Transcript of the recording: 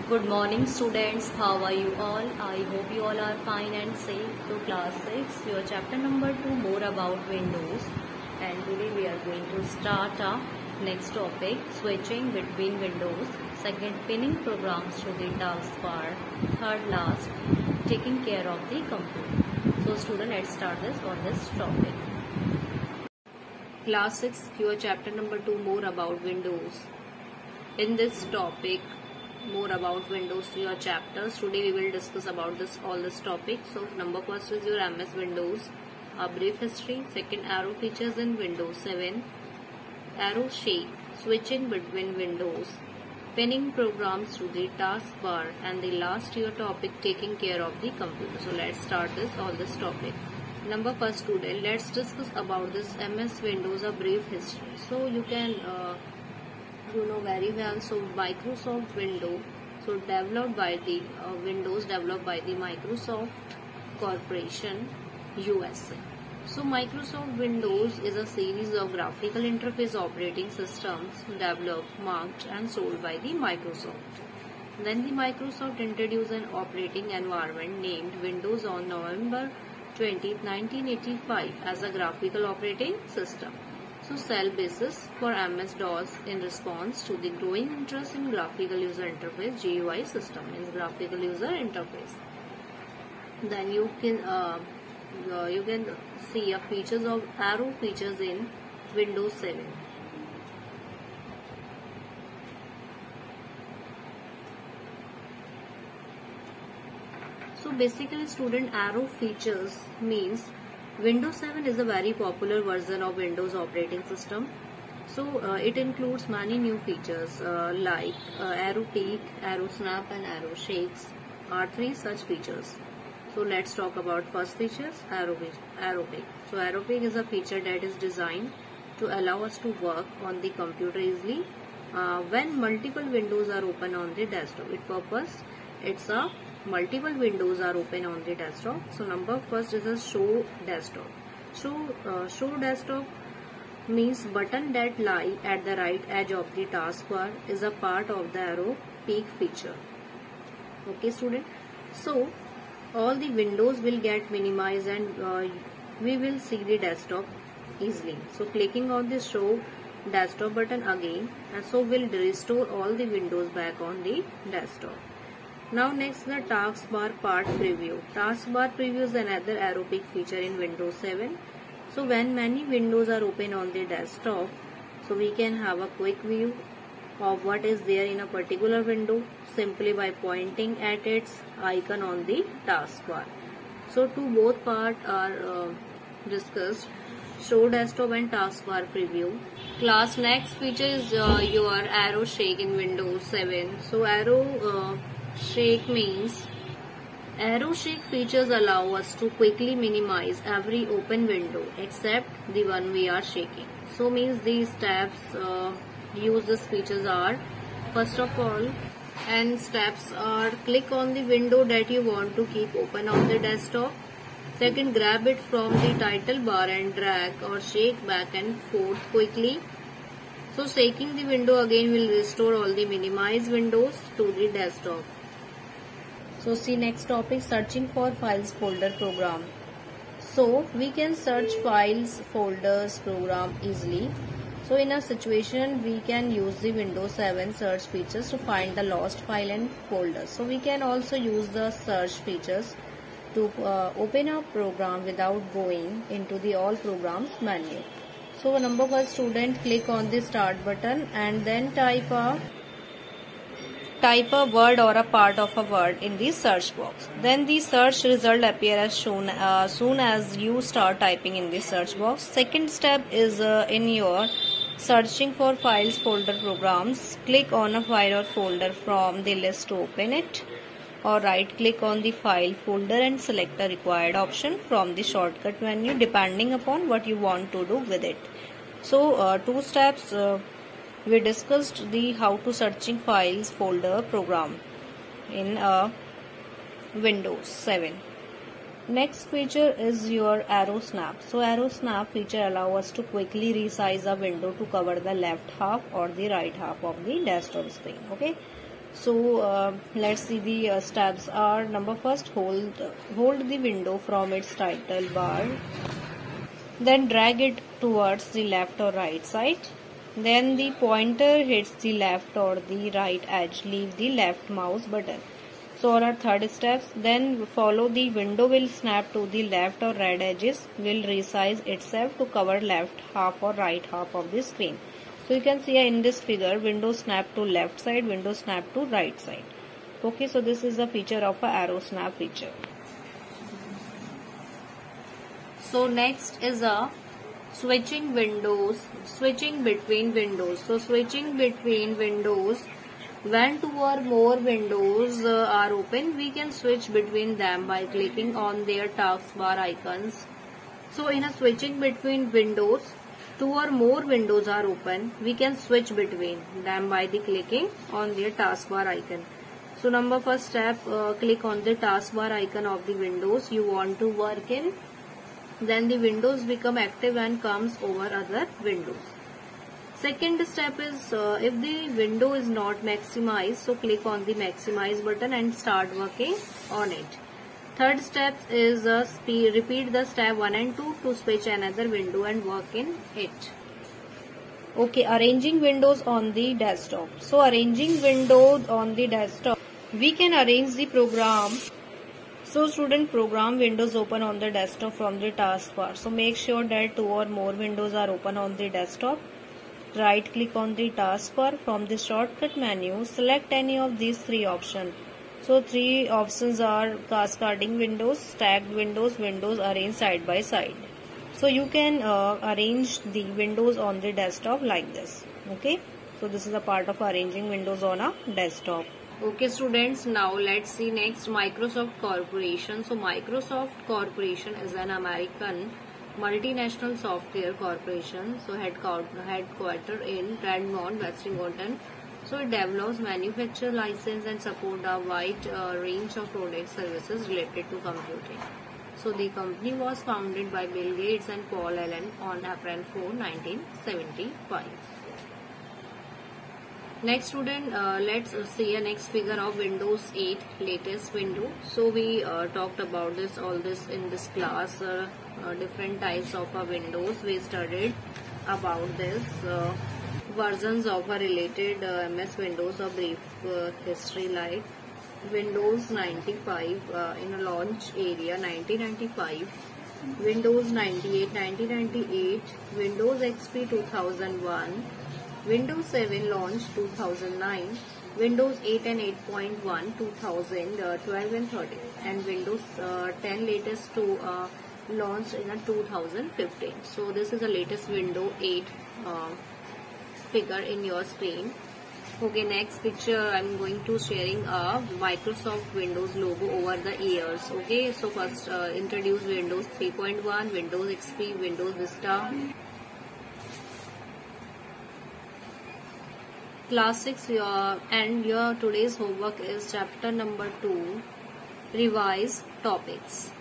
Good morning students, how are you all? I hope you all are fine and safe. So class 6, your chapter number 2, more about Windows, and today we are going to start our next topic, switching between Windows, second pinning programs to the taskbar, third last taking care of the computer. So student, let's start this on this topic. Class 6, your chapter number 2, more about Windows. In this topic, more about Windows to your chapters. Today we will discuss about all this topic. So number first is your MS Windows, a brief history. Second, arrow features in Windows 7, arrow shake, switching between windows, pinning programs to the taskbar, and the last your topic, taking care of the computer. So let's start all this topic. Number first student, let's discuss about this MS Windows, a brief history. So you can you know very well. So Microsoft Windows, so developed by the Windows developed by the Microsoft Corporation, USA. So Microsoft Windows is a series of graphical interface operating systems developed, marked and sold by the Microsoft. Then the Microsoft introduced an operating environment named Windows on November 20, 1985 as a graphical operating system. So cell basis for MS-DOS in response to the growing interest in graphical user interface. GUI system means graphical user interface. Then you can see a features of arrow features in Windows 7. So basically student, arrow features means Windows 7 is a very popular version of Windows operating system. So it includes many new features like arrow peak, arrow snap and arrow shakes are three such features. So let's talk about first features, arrow peak. So arrow peak is a feature that is designed to allow us to work on the computer easily when multiple windows are open on the desktop. It's a multiple windows are open on the desktop. So number first is a show desktop. Show desktop means button that lie at the right edge of the taskbar is a part of the arrow peak feature. Okay student, so all the windows will get minimized and we will see the desktop easily. So clicking on the show desktop button again, and so will restore all the windows back on the desktop. Now next, the taskbar part preview. Taskbar preview is another arrow peak feature in Windows 7. So when many windows are open on the desktop, so we can have a quick view of what is there in a particular window simply by pointing at its icon on the taskbar. So both parts are discussed, show desktop and taskbar preview. Class next feature is your arrow shake in Windows 7. So arrow shake means arrow shake features allow us to quickly minimize every open window except the one we are shaking. So means these steps use these features are, first of all, and steps are click on the window that you want to keep open on the desktop. Second, grab it from the title bar and drag or shake back and forth quickly. So shaking the window again will restore all the minimized windows to the desktop. So see next topic, searching for files folder program. So we can search files, folders, program easily. So in a situation we can use the Windows 7 search features to find the lost file and folder. So we can also use the search features to open a program without going into the all programs menu. So number one student, click on the start button and then type a word or a part of a word in the search box. Then the search result appear as shown soon as you start typing in the search box. Second step is in your searching for files folder programs. Click on a file or folder from the list to open it, or right click on the file folder and select the required option from the shortcut menu depending upon what you want to do with it. So two steps we discussed the how to searching files folder program in Windows 7. Next feature is your arrow snap. So arrow snap feature allow us to quickly resize a window to cover the left half or the right half of the desktop screen. Okay. So let's see the steps are. Number first, hold the window from its title bar, then drag it towards the left or right side. Then the pointer hits the left or the right edge. Leave the left mouse button. So on our third steps, then follow the window will snap to the left or right edges, will resize itself to cover left half or right half of the screen. So you can see in this figure, window snap to left side, window snap to right side. Okay, so this is the feature of a arrow snap feature. So next is a switching between windows. So switching between windows, when two or more windows are open, we can switch between them by clicking on their taskbar icons. So in a switching between windows, two or more windows are open, we can switch between them by the clicking on their taskbar icon. So number first step, click on the taskbar icon of the windows you want to work in. Then the windows become active and comes over other windows. Second step is if the window is not maximized, so click on the maximize button and start working on it. Third step is repeat the step 1 and 2 to switch another window and work in it. Okay, arranging windows on the desktop. So arranging windows on the desktop, we can arrange the program. So student, program windows open on the desktop from the taskbar. So make sure that two or more windows are open on the desktop. Right click on the taskbar. From the shortcut menu, select any of these three options. So three options are cascading windows, stacked windows, windows arranged side by side. So you can arrange the windows on the desktop like this. Okay, so this is a part of arranging windows on a desktop. Okay students, now let's see next, Microsoft Corporation. So Microsoft Corporation is an American multinational software corporation. So headquartered in Redmond, Washington. So it develops, manufacture, license and support a wide range of product services related to computing. So the company was founded by Bill Gates and Paul Allen on April 4, 1975. Next student, let's see a next figure of Windows 8 latest window. So we talked about all this in this class, different types of windows. We studied about this versions of a related MS Windows, a brief history like Windows 95 in a launch area 1995, Windows 98 1998, Windows XP 2001, Windows 7 launch 2009, Windows 8 and 8.1 2012 and 13, and Windows 10 latest to launched in 2015. So this is the latest Windows 8 figure in your screen. Okay, next picture I'm going to sharing a Microsoft Windows logo over the years. Okay, so first introduce Windows 3.1, Windows XP, Windows Vista. Class 6 and your today's homework is chapter number 2, revise topics.